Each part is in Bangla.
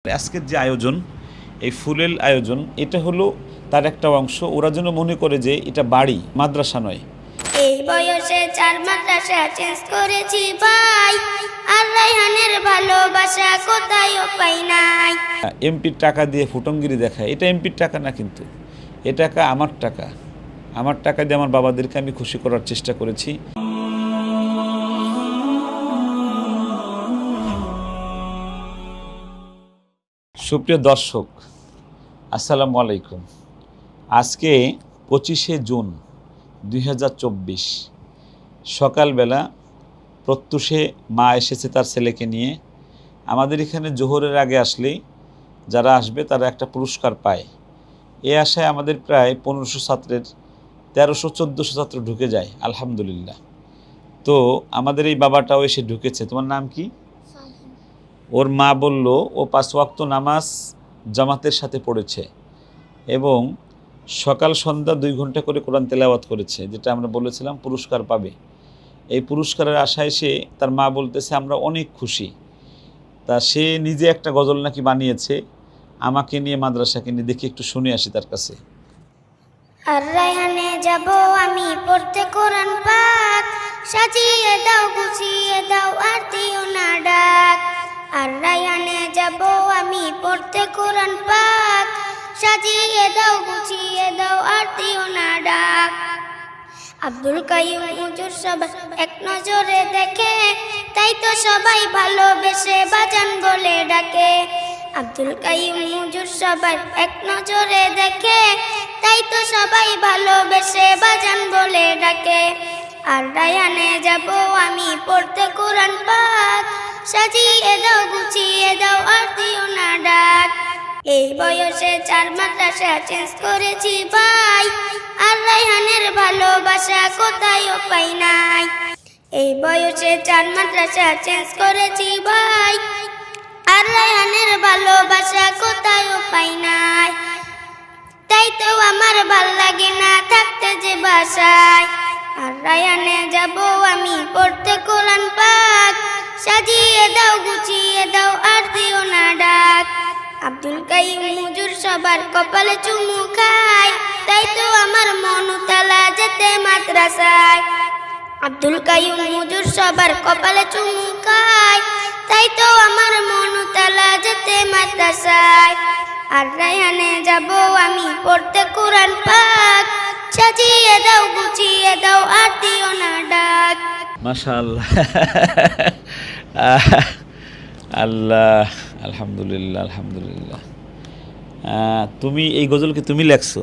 আজকের যে আয়োজন, এই ফুলেল আয়োজন, এটা হলো তার একটা অংশ। ওরা যেন মনে করে যে এটা বাড়ি, মাদ্রাসা নয়। এই বয়সে 4 মাদ্রাসা চেঞ্জ করেছি ভাই, আর রায়হানের ভালোবাসা কোথায়ও পাই নাই। এমপির টাকা দিয়ে ফুটঙ্গিরি দেখায়, এটা এমপির টাকা না, কিন্তু এ টাকা আমার টাকা। আমার টাকা দিয়ে আমার বাবাদেরকে আমি খুশি করার চেষ্টা করেছি। সুপ্রিয় দর্শক, আসসালামু আলাইকুম। আজকে 25শে জুন 2024 সকালবেলা প্রত্যুষে মা এসেছে তার ছেলেকে নিয়ে। আমাদের এখানে জোহরের আগে আসলেই যারা আসবে তারা একটা পুরস্কার পায়। এ আশায় আমাদের প্রায় 1500 ছাত্রের 1300-1400 ছাত্র ঢুকে যায়, আলহামদুলিল্লাহ। তো আমাদের এই বাবাটাও এসে ঢুকেছে। তোমার নাম কি? ওর মা বলল ও 5 ওয়াক্ত নামাজ জামাতের সাথে পড়েছে এবং সকাল সন্ধ্যা 2 ঘন্টা করে কোরআন তেলাওয়াত করেছে, যেটা আমরা বলেছিলাম পুরস্কার পাবে। এই পুরস্কারের আশায় সে, তার মা বলতেছে আমরা অনেক খুশি। তা সে নিজে একটা গজল নাকি বানিয়েছে আমাকে নিয়ে, মাদ্রাসাকে নিয়ে। দেখি একটু শুনে আসি তার কাছে। আর রায়হানে যাব আমি পড়তে কোরআন পাক, সাজিয়ে দাও গুছিয়ে দাও আর দিও না ডাক। আর রায়হানে যাব আমি পড়তে কোরআন পাক, সাজিয়ে দাও গুছিয়ে দাও আর দিও না ডাক। আব্দুল কাইয়ুম হুজুর সবাই এক নজরে দেখে, তাই তো সবাই ভালোবেসে বাজান বলে ডাকে। আব্দুল কাইয়ুম হুজুর সবাই এক নজরে দেখে, তাই তো সবাই ভালোবেসে বাজান বলে ডাকে। আর রায়হানে যাব আমি পড়তে কোরআন পাক, সাজিয়ে দাও গুছিয়ে দাও আর দিও না ডাক। এই বয়সে 4 মাদ্রাসা চেঞ্জ করেছি ভাই, আর রায়হানের ভালোবাসা কোথায়ও পাই নাই। এই বয়সে 4 মাদ্রাসা চেঞ্জ করেছি ভাই, আর রায়হানের ভালোবাসা কোথায়ও পাই নাই। তাই তো আমার ভাল লাগে না থাকতে যে বাসায়। আর রায়হানে যাব আমি পড়তে কোরআন পাক, সাজিয়ে দাও গুছিয়ে দাও আর দিও না ডাক। আব্দুল কাইয়ুম হুজুর সবার কপালে চুমু খায়, তাই তো আমার মন উতলা যেতে মাদ্রাসায়। আব্দুল কাইয়ুম হুজুর সবার কপালে চুমু খায়, তাই তো আমার মন উতলা যেতে মাদ্রাসায়। আর রায়হানে যাব আমি পড়তে কোরআন পাক, সাজিয়ে দাও গুছিয়ে দাও আর দিও না ডাক। মাশাআল্লাহ, আল্লাহ, আলহামদুলিল্লাহ, আলহামদুলিল্লাহ। তুমি এই গজলকে তুমি লেখছো?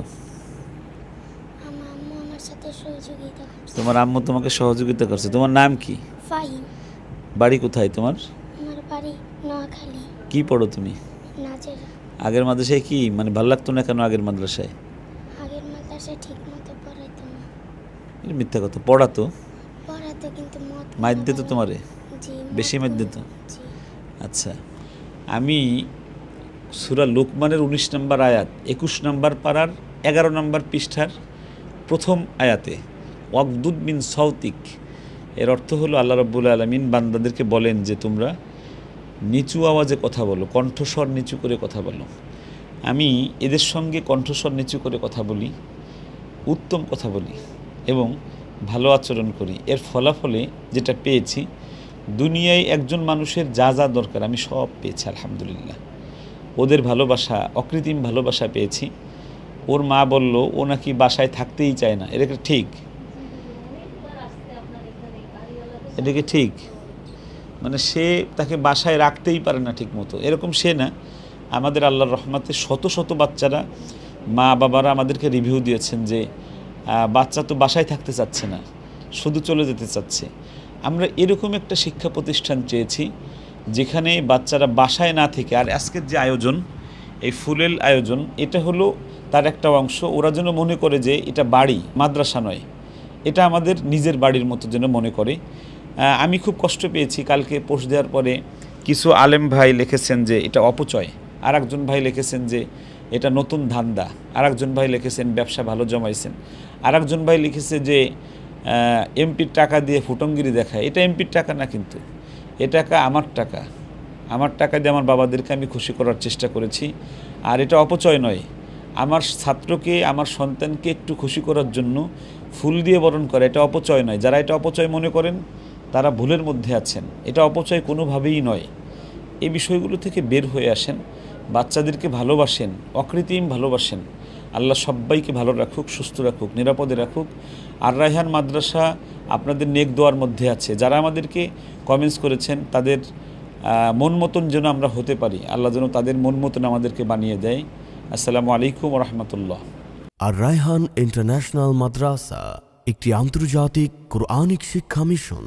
আমার আম্মু আমার সাথে সহযোগিতা করছে। তোমার আম্মু তোমাকে সহযোগিতা করছে। তোমার নাম কি? ফাহিম। বাড়ি কোথায় তোমার? আমার বাড়ি নোয়াখালী। কি পড়ো তুমি? নাজেরা। আগের মাদ্রাসায় কি মানে ভালো লাগতো না কেন? আগের মাদ্রাসায় আগের মাদ্রাসায় ঠিক মতো পড়াইতো না। এটা মিথ্যা কথা, পড়াতো, পড়াতো কিন্তু মত মাইর দিত তোমারে, জি বেশি মাইর দিত। জি। আচ্ছা, আমি সূরা লোকমানের 19 নম্বর আয়াত 21 নম্বর পারার 11 নম্বর পৃষ্ঠার প্রথম আয়াতে ওয়াগদুদ মিন সাউতিক, এর অর্থ হলো আল্লাহ রাব্বুল আলামিন বান্দাদেরকে বলেন যে তোমরা নিচু আওয়াজে কথা বলো, কণ্ঠস্বর নিচু করে কথা বলো। আমি এদের সঙ্গে কণ্ঠস্বর নিচু করে কথা বলি, উত্তম কথা বলি এবং ভালো আচরণ করি। এর ফলাফলে যেটা পেয়েছি, দুনিয়ায় একজন মানুষের যা যা দরকার আমি সব পেয়েছি, আলহামদুলিল্লাহ। ওদের ভালোবাসা, অকৃত্রিম ভালোবাসা পেয়েছি। ওর মা বলল ও নাকি বাসায় থাকতেই চায় না। এটা ঠিক? এটা কি ঠিক? মানে সে তাকে বাসায় রাখতেই পারে না ঠিক মতো, এরকম সে না। আমাদের আল্লাহর রহমতে শত শত বাচ্চারা, মা বাবারা আমাদেরকে রিভিউ দিয়েছেন যে বাচ্চা তো বাসায় থাকতে চাচ্ছে না, শুধু চলে যেতে চাচ্ছে। আমরা এরকম একটা শিক্ষা প্রতিষ্ঠান চেয়েছি যেখানে বাচ্চারা বাসায় না থেকে, আর আজকের যে আয়োজন, এই ফুলেল আয়োজন, এটা হলো তার একটা অংশ। ওরা যেন মনে করে যে এটা বাড়ি, মাদ্রাসা নয়, এটা আমাদের নিজের বাড়ির মতো যেন মনে করে। আমি খুব কষ্ট পেয়েছি কালকে পোস্ট দেওয়ার পরে। কিছু আলেম ভাই লিখেছেন যে এটা অপচয়, আর একজন ভাই লিখেছেন যে এটা নতুন ধান্দা, আর একজন ভাই লিখেছেন ব্যবসা ভালো জমাইছেন, আর একজন ভাই লিখেছে যে এমপির টাকা দিয়ে ফুটঙ্গিরি দেখায়। এটা এমপির টাকা না, কিন্তু এ টাকা আমার টাকা। আমার টাকা দিয়ে আমার বাবাদেরকে আমি খুশি করার চেষ্টা করেছি। আর এটা অপচয় নয়, আমার ছাত্রকে, আমার সন্তানকে একটু খুশি করার জন্য ফুল দিয়ে বরণ করা, এটা অপচয় নয়। যারা এটা অপচয় মনে করেন তারা ভুলের মধ্যে আছেন। এটা অপচয় কোনোভাবেই নয়। এই বিষয়গুলো থেকে বের হয়ে আসেন, বাচ্চাদেরকে ভালোবাসেন, অকৃত্রিম ভালোবাসেন। আল্লাহ সবাইকে ভালো রাখুক, সুস্থ রাখুক, নিরাপদে রাখুক। আর রায়হান মাদ্রাসা আপনাদের নেক দোয়ার মধ্যে আছে। যারা আমাদেরকে কমেন্টস করেছেন তাদের মন মতন যেন আমরা হতে পারি, আল্লাহ যেন তাদের মন মতন আমাদেরকে বানিয়ে দেয়। আসসালামু আলাইকুম ওয়া রাহমাতুল্লাহ। আর রায়হান ইন্টারন্যাশনাল মাদ্রাসা একটি আন্তর্জাতিক কোরআনিক শিক্ষা মিশন।